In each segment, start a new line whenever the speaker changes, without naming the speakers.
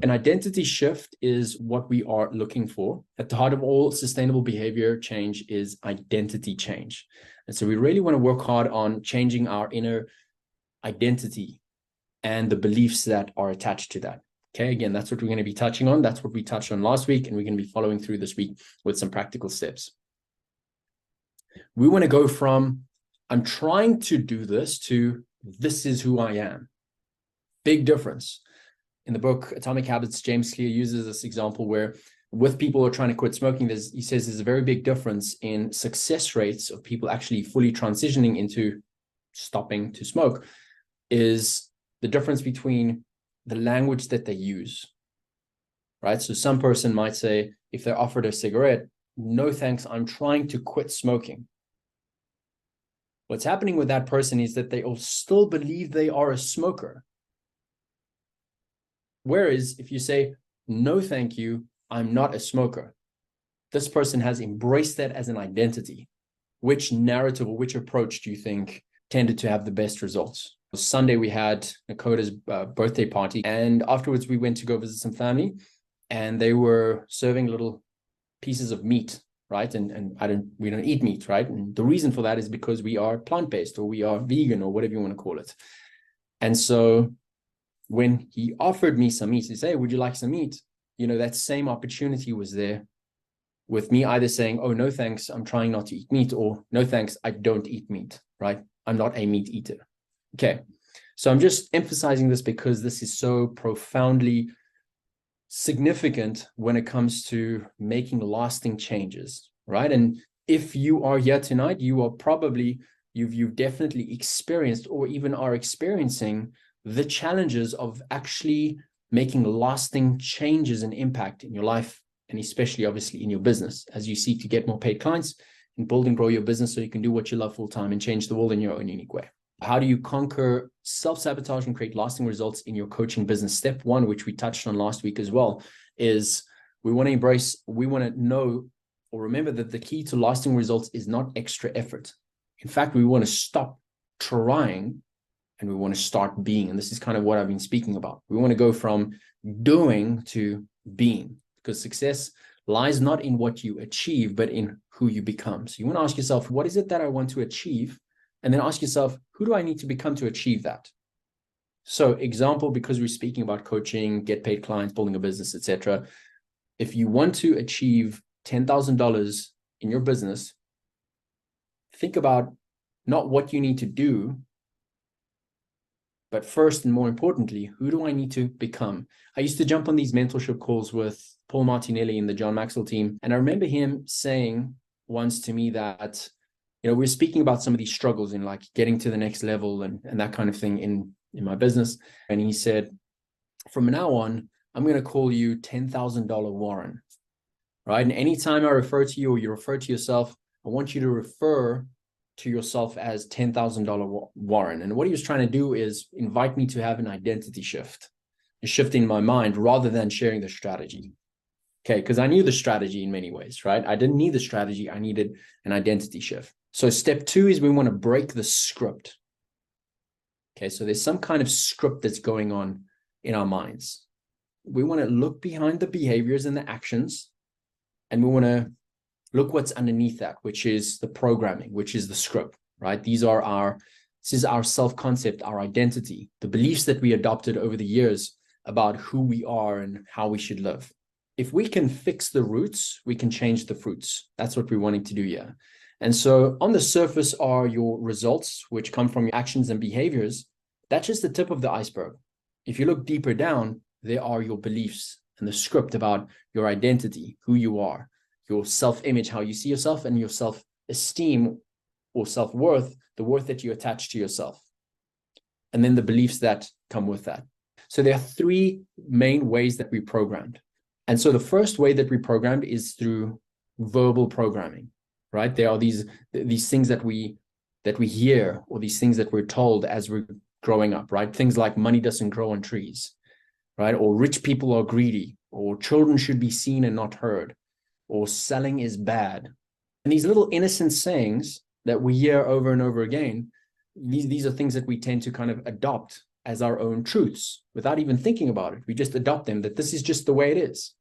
An identity shift is what we are looking for. At the heart of all sustainable behavior change is identity change. And so we really want to work hard on changing our inner identity and the beliefs that are attached to that. Okay, again, that's what we're going to be touching on. That's what we touched on last week, and we're going to be following through this week with some practical steps. We want to go from I'm trying to do this to this is who I am. Big difference. In the book Atomic Habits, James Clear uses this example where with people who are trying to quit smoking, he says there's a very big difference in success rates of people actually fully transitioning into stopping to smoke is the difference between the language that they use, right? So some person might say, if they're offered a cigarette, no thanks, I'm trying to quit smoking. What's happening with that person is that they will still believe they are a smoker. Whereas if you say, no, thank you, I'm not a smoker, this person has embraced that as an identity. Which narrative or which approach do you think tended to have the best results? Sunday, we had Nakota's birthday party, and afterwards we went to go visit some family, and they were serving little pieces of meat, right? And we don't eat meat, right? And the reason for that is because we are plant-based or we are vegan or whatever you want to call it. And so when he offered me some meat, he said, hey, would you like some meat? You know, that same opportunity was there with me either saying, oh, no, thanks, I'm trying not to eat meat, or no, thanks, I don't eat meat, right? I'm not a meat eater. Okay, so I'm just emphasizing this because this is so profoundly significant when it comes to making lasting changes, right? And if you are here tonight, you are probably, you've definitely experienced or even are experiencing the challenges of actually making lasting changes and impact in your life, and especially obviously in your business as you seek to get more paid clients and build and grow your business so you can do what you love full time and change the world in your own unique way. How do you conquer self-sabotage and create lasting results in your coaching business? Step one, which we touched on last week as well, is we want to know or remember that the key to lasting results is not extra effort. In fact, we want to stop trying and we want to start being. And this is kind of what I've been speaking about. We want to go from doing to being, because success lies not in what you achieve, but in who you become. So you want to ask yourself, what is it that I want to achieve? And then ask yourself, who do I need to become to achieve that? So example, because we're speaking about coaching, get paid clients, building a business, etc. If you want to achieve $10,000 in your business, think about not what you need to do, but first and more importantly, who do I need to become? I used to jump on these mentorship calls with Paul Martinelli and the John Maxwell team. And I remember him saying once to me that, you know, we're speaking about some of these struggles in like getting to the next level and that kind of thing in my business. And he said, from now on, I'm going to call you $10,000 Warren, right? And anytime I refer to you or you refer to yourself, I want you to refer to yourself as $10,000 Warren. And what he was trying to do is invite me to have an identity shift, a shift in my mind rather than sharing the strategy. Okay, because I knew the strategy in many ways, right? I didn't need the strategy. I needed an identity shift. So step two is we want to break the script. Okay, so there's some kind of script that's going on in our minds. We want to look behind the behaviors and the actions, and we want to look what's underneath that, which is the programming, which is the script, right? This is our self-concept, our identity, the beliefs that we adopted over the years about who we are and how we should live. If we can fix the roots, we can change the fruits. That's what we're wanting to do here. And so on the surface are your results, which come from your actions and behaviors. That's just the tip of the iceberg. If you look deeper down, there are your beliefs and the script about your identity, who you are, your self-image, how you see yourself, and your self-esteem or self-worth, the worth that you attach to yourself. And then the beliefs that come with that. So there are three main ways that we programmed. And so the first way that we programmed is through verbal programming, right? There are these things that we hear, or these things that we're told as we're growing up, right? Things like money doesn't grow on trees, right? Or rich people are greedy, or children should be seen and not heard, or selling is bad. And these little innocent sayings that we hear over and over again, these are things that we tend to kind of adopt as our own truths without even thinking about it. We just adopt them, that this is just the way it is.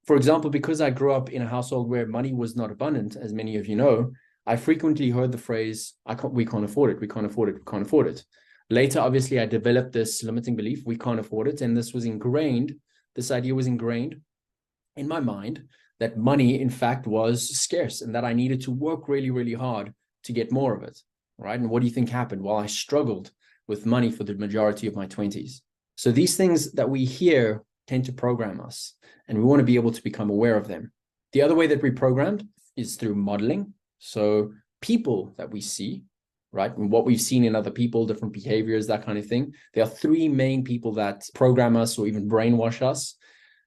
For example, because I grew up in a household where money was not abundant, as many of you know, I frequently heard the phrase, we can't afford it, we can't afford it, we can't afford it. Later, obviously, I developed this limiting belief, we can't afford it. And this idea was ingrained in my mind that money, in fact, was scarce and that I needed to work really, really hard to get more of it, right? And what do you think happened? Well, I struggled with money for the majority of my 20s. So these things that we hear tend to program us, and we want to be able to become aware of them. The other way that we're programmed is through modeling. So people that we see, right, and what we've seen in other people, different behaviors, that kind of thing. There are three main people that program us or even brainwash us.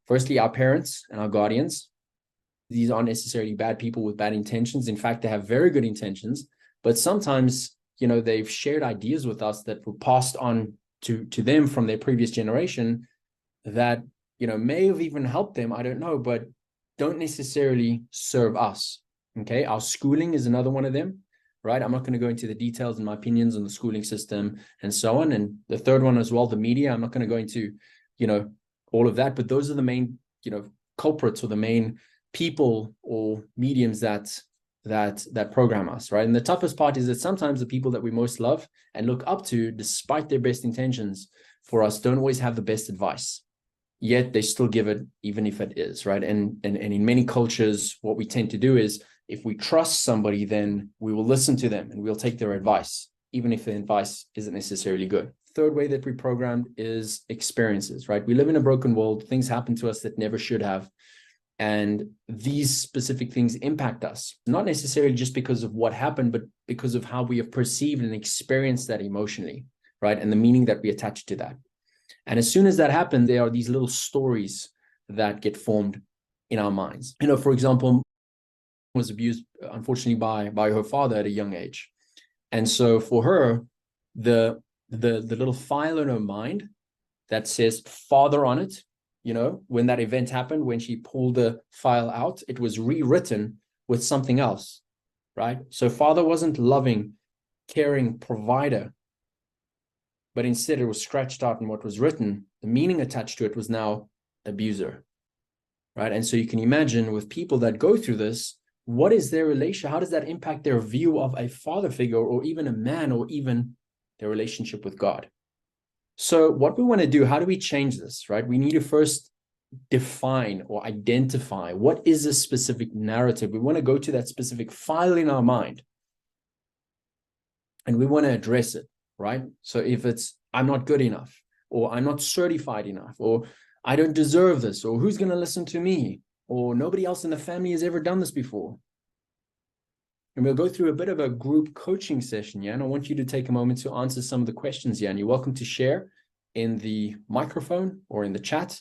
Firstly, our parents and our guardians. These aren't necessarily bad people with bad intentions. In fact, they have very good intentions, but sometimes, they've shared ideas with us that were passed on to them from their previous generation that, may have even helped them, I don't know, but don't necessarily serve us. Okay. Our schooling is another one of them, right? I'm not going to go into the details and my opinions on the schooling system and so on. And the third one as well, the media, I'm not going to go into, all of that, but those are the main, culprits or the main people or mediums that program us, right? And the toughest part is that sometimes the people that we most love and look up to, despite their best intentions for us, don't always have the best advice. Yet they still give it, even if it is, right? And in many cultures, what we tend to do is, if we trust somebody, then we will listen to them and we'll take their advice, even if the advice isn't necessarily good. Third way that we programmed is experiences, right? We live in a broken world. Things happen to us that never should have. And these specific things impact us, not necessarily just because of what happened, but because of how we have perceived and experienced that emotionally, right? And the meaning that we attach to that. And as soon as that happens, there are these little stories that get formed in our minds. For example, was abused, unfortunately, by her father at a young age. And so for her, the little file in her mind that says father on it, when that event happened, when she pulled the file out, it was rewritten with something else, right? So father wasn't loving, caring provider, but instead it was scratched out, and what was written, the meaning attached to it was now abuser, right? And so you can imagine with people that go through this, what is their relation? How does that impact their view of a father figure, or even a man, or even their relationship with God? So what we want to do, how do we change this, right? We need to first define or identify what is a specific narrative. We want to go to that specific file in our mind and we want to address it, right? So if it's, I'm not good enough, or I'm not certified enough, or I don't deserve this, or who's going to listen to me, or nobody else in the family has ever done this before. And we'll go through a bit of a group coaching session, yeah? And I want you to take a moment to answer some of the questions, yeah? And you're welcome to share in the microphone or in the chat.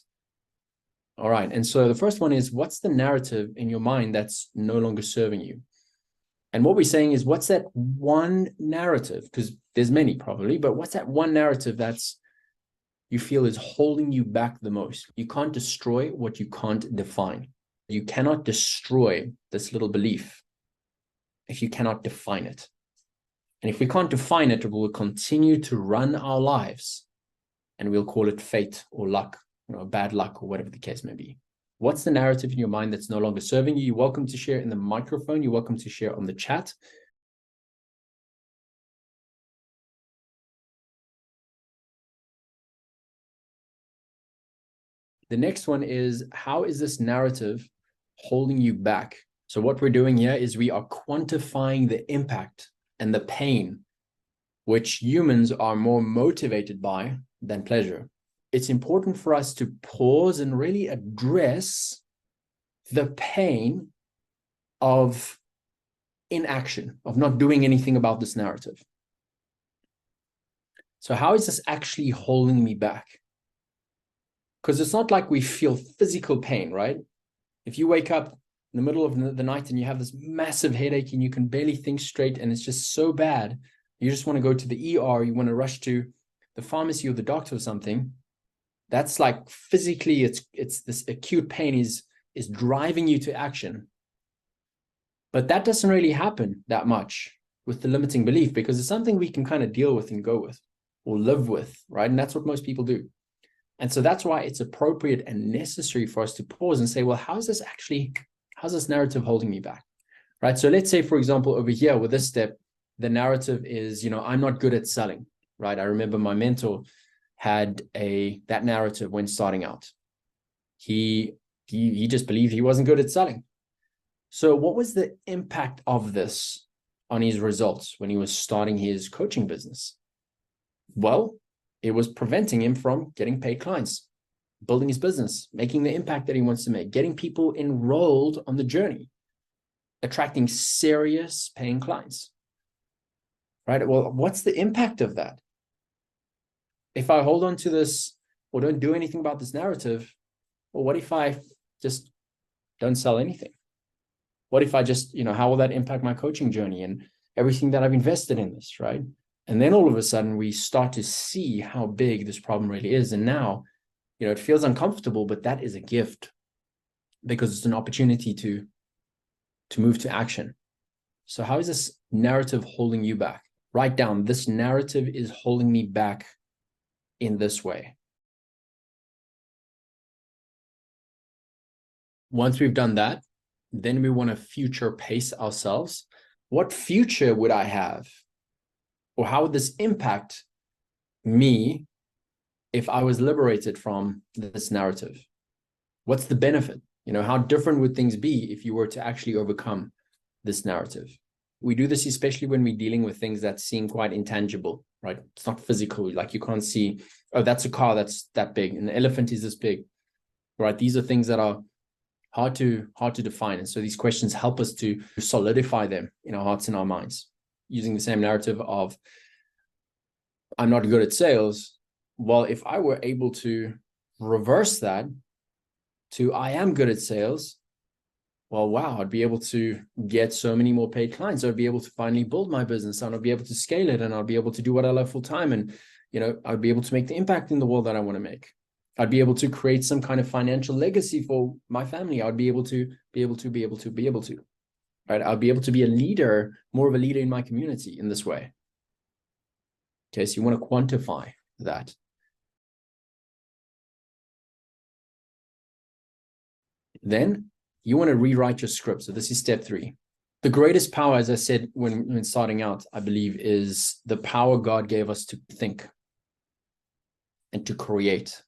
All right. And so the first one is, what's the narrative in your mind that's no longer serving you? And what we're saying is, what's that one narrative? Because there's many probably, but what's that one narrative that's you feel is holding you back the most? You can't destroy what you can't define. You cannot destroy this little belief if you cannot define it. And if we can't define it, we'll continue to run our lives and we'll call it fate or luck, bad luck, or whatever the case may be. What's the narrative in your mind that's no longer serving you? You're welcome to share in the microphone. You're welcome to share on the chat. The next one is, how is this narrative holding you back? So what we're doing here is we are quantifying the impact and the pain, which humans are more motivated by than pleasure. It's important for us to pause and really address the pain of inaction, of not doing anything about this narrative. So how is this actually holding me back? Because it's not like we feel physical pain, right? If you wake up in the middle of the night and you have this massive headache and you can barely think straight and it's just so bad, you just want to go to the ER, you want to rush to the pharmacy or the doctor or something, that's like physically, it's this acute pain is driving you to action. But that doesn't really happen that much with the limiting belief, because it's something we can kind of deal with and go with. or live with, right? And that's what most people do. And so that's why it's appropriate and necessary for us to pause and say, well, how's this narrative holding me back, right? So let's say, for example, over here with this step, the narrative is, I'm not good at selling, right? I remember my mentor had that narrative when starting out. He just believed he wasn't good at selling. So what was the impact of this on his results when he was starting his coaching business? Well, it was preventing him from getting paid clients, building his business, making the impact that he wants to make, getting people enrolled on the journey, attracting serious paying clients, right? Well, what's the impact of that? If I hold on to this or don't do anything about this narrative, well, what if I just don't sell anything? What if I just, how will that impact my coaching journey and everything that I've invested in this, right? And then all of a sudden we start to see how big this problem really is. And now, it feels uncomfortable, but that is a gift because it's an opportunity to move to action. So how is this narrative holding you back? Write down, this narrative is holding me back in this way. Once we've done that, then we want to future pace ourselves. What future would I have? Or how would this impact me if I was liberated from this narrative? What's the benefit? How different would things be if you were to actually overcome this narrative? We do this especially when we're dealing with things that seem quite intangible, right? It's not physical. Like you can't see, oh, that's a car that's that big. An elephant is this big, right? These are things that are hard to define. And so these questions help us to solidify them in our hearts and our minds. Using the same narrative of, I'm not good at sales. Well, if I were able to reverse that to, I am good at sales, well, wow, I'd be able to get so many more paid clients. I'd be able to finally build my business and I'd be able to scale it and I'll be able to do what I love full time. And, I'd be able to make the impact in the world that I want to make. I'd be able to create some kind of financial legacy for my family. I'd be able to, right? I'll be able to be a leader, more of a leader in my community in this way. Okay, so you want to quantify that. Then you want to rewrite your script. So this is step 3. The greatest power, as I said, when starting out, I believe, is the power God gave us to think and to create.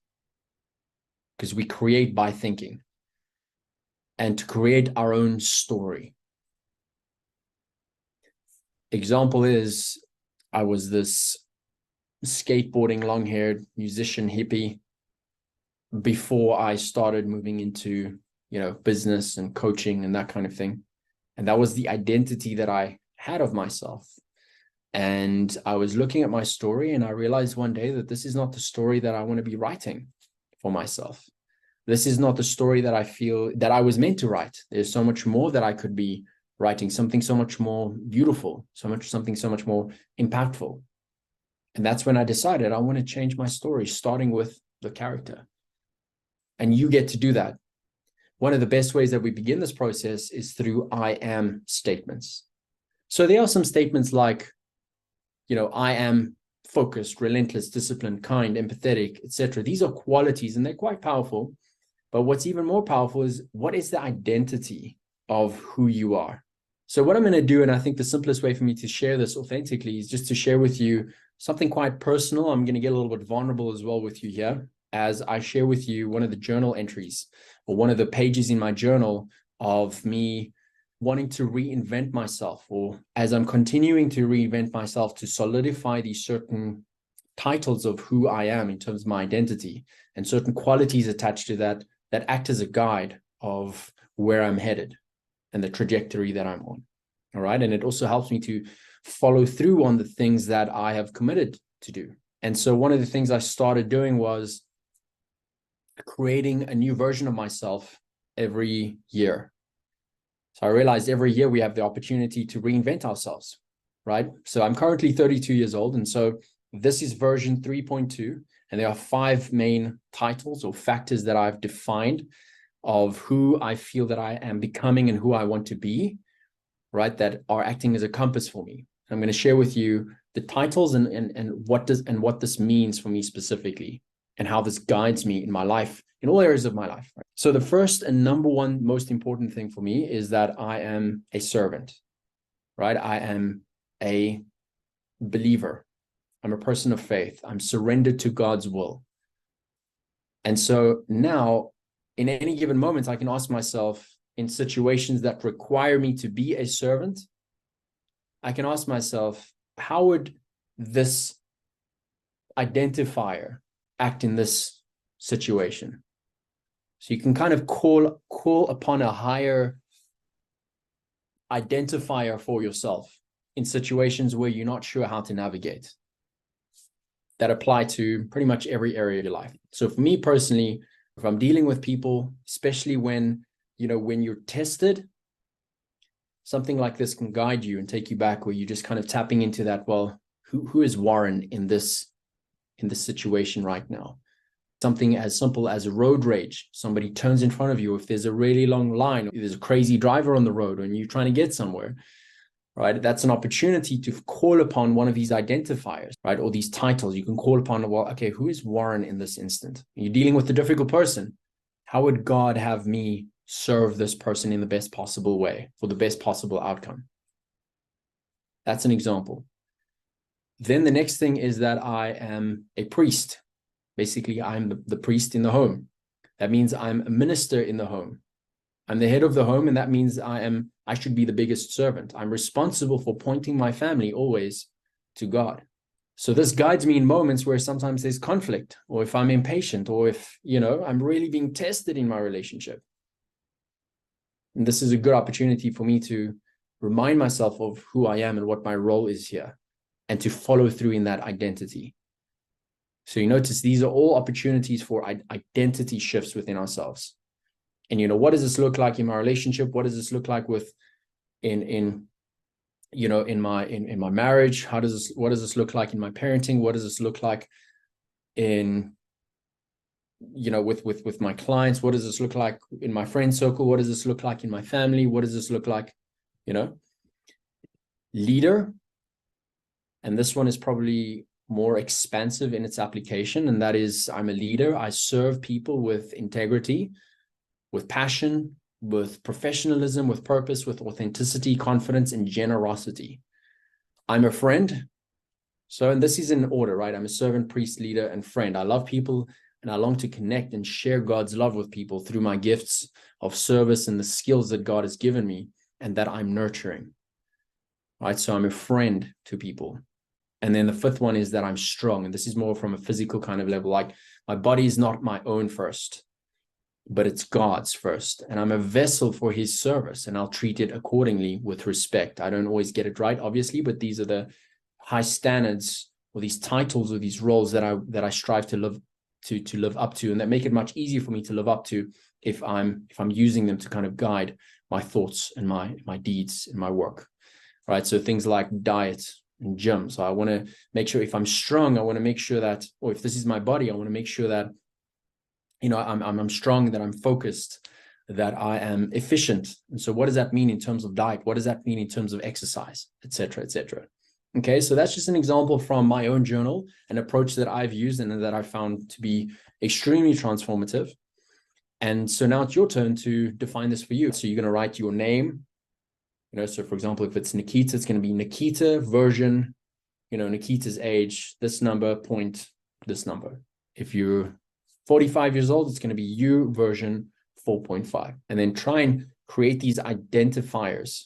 Because we create by thinking and to create our own story. Example is, I was this skateboarding, long-haired musician hippie before I started moving into, business and coaching and that kind of thing. And that was the identity that I had of myself. And I was looking at my story and I realized one day that this is not the story that I want to be writing for myself. This is not the story that I feel that I was meant to write. There's so much more that I could be writing, something so much more beautiful, something so much more impactful. And that's when I decided I want to change my story, starting with the character. And you get to do that. One of the best ways that we begin this process is through I am statements. So there are some statements like, I am focused, relentless, disciplined, kind, empathetic, etc. These are qualities and they're quite powerful. But what's even more powerful is, what is the identity of who you are? So what I'm going to do, and I think the simplest way for me to share this authentically, is just to share with you something quite personal. I'm going to get a little bit vulnerable as well with you here, as I share with you one of the journal entries or one of the pages in my journal of me wanting to reinvent myself, or as I'm continuing to reinvent myself to solidify these certain titles of who I am in terms of my identity and certain qualities attached to that act as a guide of where I'm headed and the trajectory that I'm on. All right. And it also helps me to follow through on the things that I have committed to do. And so one of the things I started doing was creating a new version of myself every year. So I realized every year we have the opportunity to reinvent ourselves, right? So I'm currently 32 years old. And so this is version 3.2. And there are 5 main titles or factors that I've defined of who I feel that I am becoming and who I want to be, right? That are acting as a compass for me. I'm going to share with you the titles and what this means for me specifically, and how this guides me in my life, in all areas of my life. Right? So the first and number one most important thing for me is that I am a servant, right? I am a believer. I'm a person of faith. I'm surrendered to God's will. And so now, in any given moment, I can ask myself, in situations that require me to be a servant, I can ask myself, how would this identifier act in this situation? So you can kind of call upon a higher identifier for yourself in situations where you're not sure how to navigate, that apply to pretty much every area of your life. So for me personally, if I'm dealing with people, especially when you're tested, something like this can guide you and take you back, where you're just kind of tapping into that, well, who is Warren in this situation right now? Something as simple as road rage. Somebody turns in front of you. If there's a really long line, if there's a crazy driver on the road and you're trying to get somewhere, right? That's an opportunity to call upon one of these identifiers, right? Or these titles. You can call upon, well, okay, who is Warren in this instant? You're dealing with a difficult person. How would God have me serve this person in the best possible way for the best possible outcome? That's an example. Then the next thing is that I am a priest. Basically, I'm the priest in the home. That means I'm a minister in the home. I'm the head of the home, and that means I should be the biggest servant. I'm responsible for pointing my family always to God. So this guides me in moments where sometimes there's conflict, or if I'm impatient, or if, I'm really being tested in my relationship. And this is a good opportunity for me to remind myself of who I am and what my role is here, and to follow through in that identity. So you notice these are all opportunities for identity shifts within ourselves. And what does this look like in my relationship? What does this look like in my marriage? What does this look like in my parenting? What does this look like in with my clients? What does this look like in my friend circle? What does this look like in my family? What does this look like, leader? And this one is probably more expansive in its application, and that is, I'm a leader. I serve people with integrity, with passion, with professionalism, with purpose, with authenticity, confidence, and generosity. I'm a friend. So, and this is in order, right? I'm a servant, priest, leader, and friend. I love people, and I long to connect and share God's love with people through my gifts of service and the skills that God has given me and that I'm nurturing, right? So I'm a friend to people. And then the fifth one is that I'm strong. And this is more from a physical kind of level. Like, my body is not my own first, but it's God's first. And I'm a vessel for his service, and I'll treat it accordingly with respect. I don't always get it right, obviously, but these are the high standards, or these titles, or these roles that I strive to live up to, and that make it much easier for me to live up to if I'm using them to kind of guide my thoughts and my deeds and my work. Right. So things like diet and gym. So I want to make sure, if I'm strong, I want to make sure that, or if this is my body, I want to make sure that, I'm strong, that I'm focused, that I am efficient. And so what does that mean in terms of diet? What does that mean in terms of exercise, et cetera, et cetera? Okay. So that's just an example from my own journal, an approach that I've used and that I found to be extremely transformative. And so now it's your turn to define this for you. So you're going to write your name. So for example, if it's Nikita, it's going to be Nikita version, Nikita's age, this number, point, this number. If you're 45 years old, it's going to be you version 4.5. And then try and create these identifiers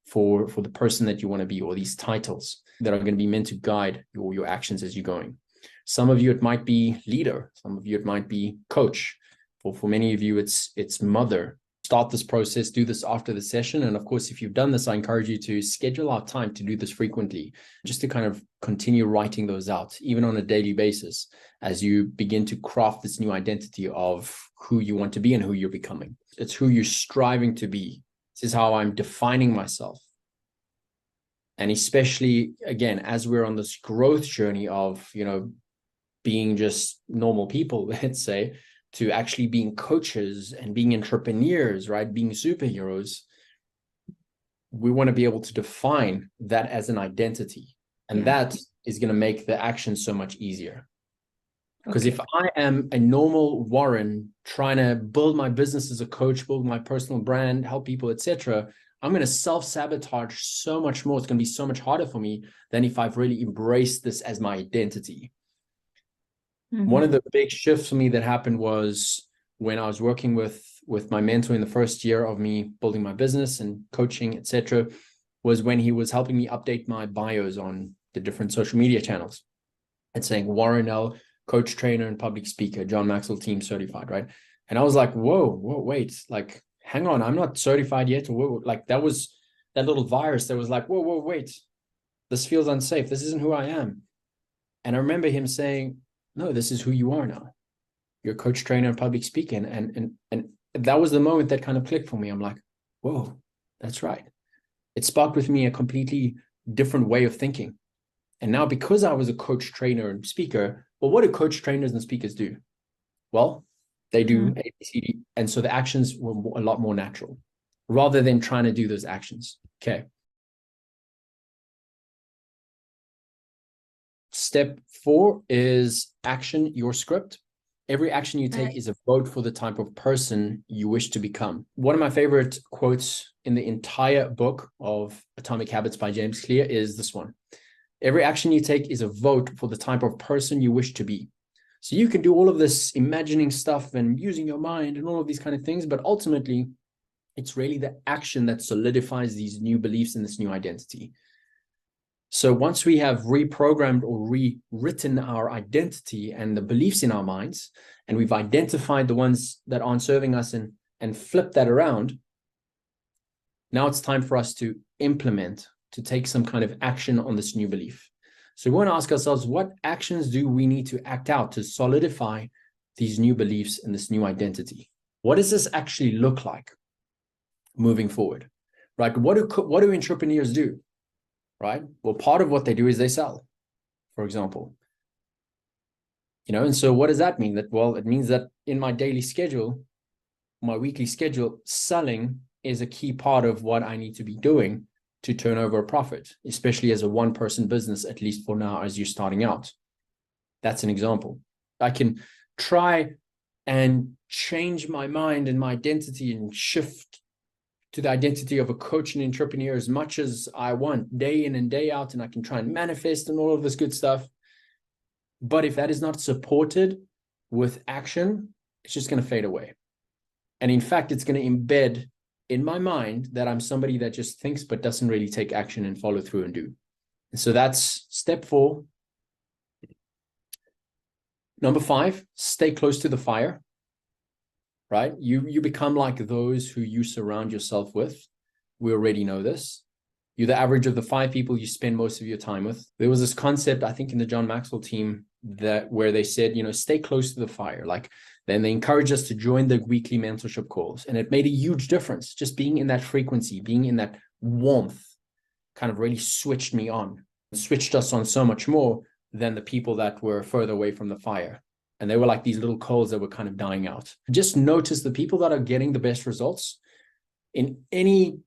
for the person that you want to be, or these titles that are going to be meant to guide your actions as you're going. Some of you, it might be leader. Some of you, it might be coach. For many of you, it's mother. Start this process, do this after the session. And of course, if you've done this, I encourage you to schedule out time to do this frequently, just to kind of continue writing those out, even on a daily basis, as you begin to craft this new identity of who you want to be and who you're becoming. It's who you're striving to be. This is how I'm defining myself. And especially, again, as we're on this growth journey of, being just normal people, let's say, to actually being coaches and being entrepreneurs, right? Being superheroes. we want to be able to define that as an identity. And that is going to make the action so much easier. Because if I am a normal Warren trying to build my business as a coach, build my personal brand, help people, etc., I'm going to self-sabotage so much more. It's going to be so much harder for me than if I've really embraced this as my identity. One of the big shifts for me that happened was when I was working with my mentor in the first year of me building my business and coaching, etc., was when he was helping me update my bios on the different social media channels and saying Warren L, coach, trainer, and public speaker, John Maxwell team certified, right? And I was like, whoa, wait, like, hang on, I'm not certified yet. Or like, that was that little virus that was like, whoa, wait, this feels unsafe. This isn't who I am. And I remember him saying, no, this is who you are now. You're a coach, trainer, and public speaker. And that was the moment that kind of clicked for me. I'm like, whoa, that's right. It sparked with me a completely different way of thinking. And now, because I was a coach, trainer, and speaker, well, what do coach, trainers, and speakers do? Well, they do ABCD. And so the actions were a lot more natural rather than trying to do those actions. Okay. Step 4 is action your script. Every action you take is a vote for the type of person you wish to become. One of my favorite quotes in the entire book of Atomic Habits by James Clear is this one. Every action you take is a vote for the type of person you wish to be. So you can do all of this imagining stuff and using your mind and all of these kind of things, but ultimately it's really the action that solidifies these new beliefs and this new identity. So once we have reprogrammed or rewritten our identity and the beliefs in our minds, and we've identified the ones that aren't serving us and flipped that around, now it's time for us to implement, to take some kind of action on this new belief. So we want to ask ourselves, what actions do we need to act out to solidify these new beliefs and this new identity? What does this actually look like moving forward? Right? What do entrepreneurs do? Right? Well, part of what they do is they sell, for example. And so what does that mean? Well, it means that in my daily schedule, my weekly schedule, selling is a key part of what I need to be doing to turn over a profit, especially as a one-person business, at least for now, as you're starting out. That's an example. I can try and change my mind and my identity and shift to the identity of a coach and entrepreneur as much as I want, day in and day out, and I can try and manifest and all of this good stuff. But if that is not supported with action, it's just going to fade away. And in fact, it's going to embed in my mind that I'm somebody that just thinks but doesn't really take action and follow through and do. And so that's step 4. Number 5, stay close to the fire. Right? You become like those who you surround yourself with. We already know this. You're the average of the 5 people you spend most of your time with. There was this concept, I think, in the John Maxwell team where they said, stay close to the fire. Like, then they encouraged us to join the weekly mentorship calls. And it made a huge difference. Just being in that frequency, being in that warmth kind of really switched me on, switched us on so much more than the people that were further away from the fire. And they were like these little coals that were kind of dying out. Just notice the people that are getting the best results in any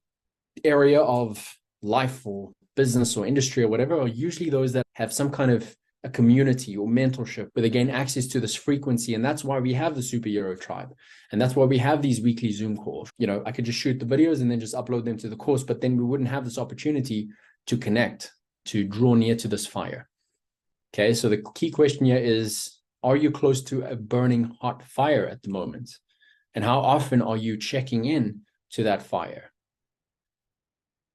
area of life or business or industry or whatever are usually those that have some kind of a community or mentorship where they gain access to this frequency. And that's why we have the superhero tribe. And that's why we have these weekly Zoom calls. I could just shoot the videos and then just upload them to the course, but then we wouldn't have this opportunity to connect, to draw near to this fire. Okay, so the key question here is, are you close to a burning hot fire at the moment? And how often are you checking in to that fire?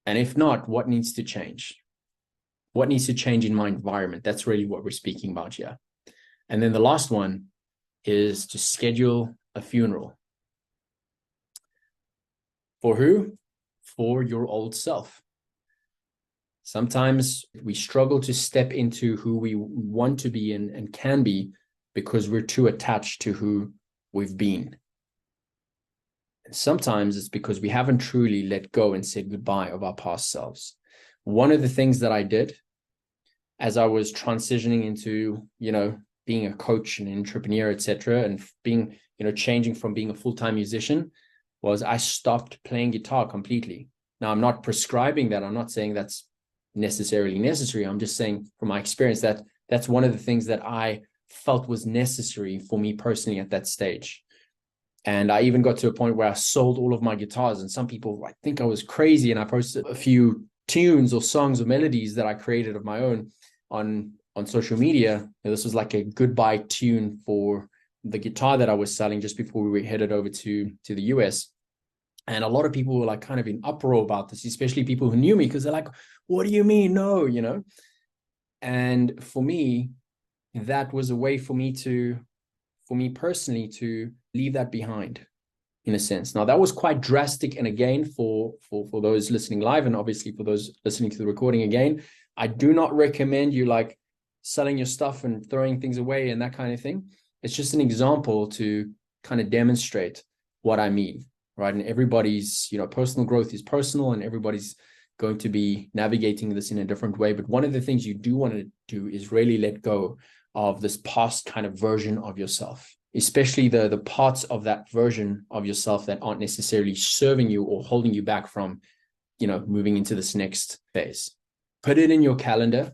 And if not, what needs to change? What needs to change in my environment? That's really what we're speaking about here. And then the last one is to schedule a funeral. For who? For your old self. Sometimes we struggle to step into who we want to be and can be because we're too attached to who we've been. And sometimes it's because we haven't truly let go and said goodbye of our past selves. One of the things that I did as I was transitioning into, being a coach and entrepreneur, etc., and being, changing from being a full-time musician, was I stopped playing guitar completely. Now, I'm not prescribing that. I'm not saying that's necessarily necessary. I'm just saying from my experience that that's one of the things that I felt was necessary for me personally at that stage. And I even got to a point where I sold all of my guitars, and some people I think I was crazy, and I posted a few tunes or songs or melodies that I created of my own on social media. And this was like a goodbye tune for the guitar that I was selling just before we were headed over to the US. And a lot of people were like kind of in uproar about this, especially people who knew me, because they're like, what do you mean? No, you know? And for me, that was a way for me personally to leave that behind in a sense. Now that was quite drastic. And again, for those listening live, and obviously for those listening to the recording again, I do not recommend you like selling your stuff and throwing things away and that kind of thing. It's just an example to kind of demonstrate what I mean, right? And everybody's, personal growth is personal, and everybody's going to be navigating this in a different way. But one of the things you do want to do is really let go of this past kind of version of yourself, especially the parts of that version of yourself that aren't necessarily serving you or holding you back from, moving into this next phase. Put it in your calendar.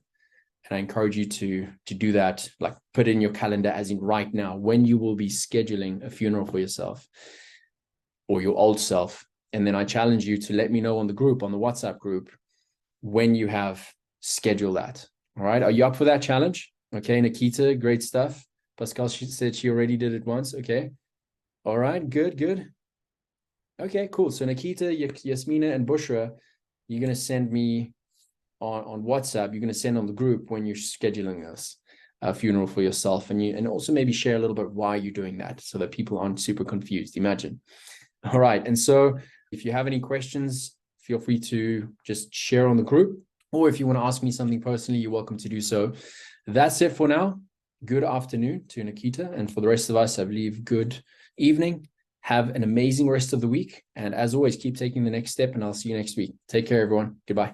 And I encourage you to do that, like put it in your calendar as in right now, when you will be scheduling a funeral for yourself or your old self. And then I challenge you to let me know on the WhatsApp group, when you have scheduled that. All right. Are you up for that challenge? Okay. Nikita, great stuff. Pascal said she already did it once. Okay. All right. Good. Okay, cool. So Nikita, Yasmina, and Bushra, you're going to send me on WhatsApp, you're going to send on the group when you're scheduling this funeral for yourself, and also maybe share a little bit why you're doing that so that people aren't super confused. Imagine. All right. And so if you have any questions, feel free to just share on the group, or if you want to ask me something personally, you're welcome to do so. That's it for now. Good afternoon to Nikita. And for the rest of us, I believe good evening. Have an amazing rest of the week. And as always, keep taking the next step, and I'll see you next week. Take care, everyone. Goodbye.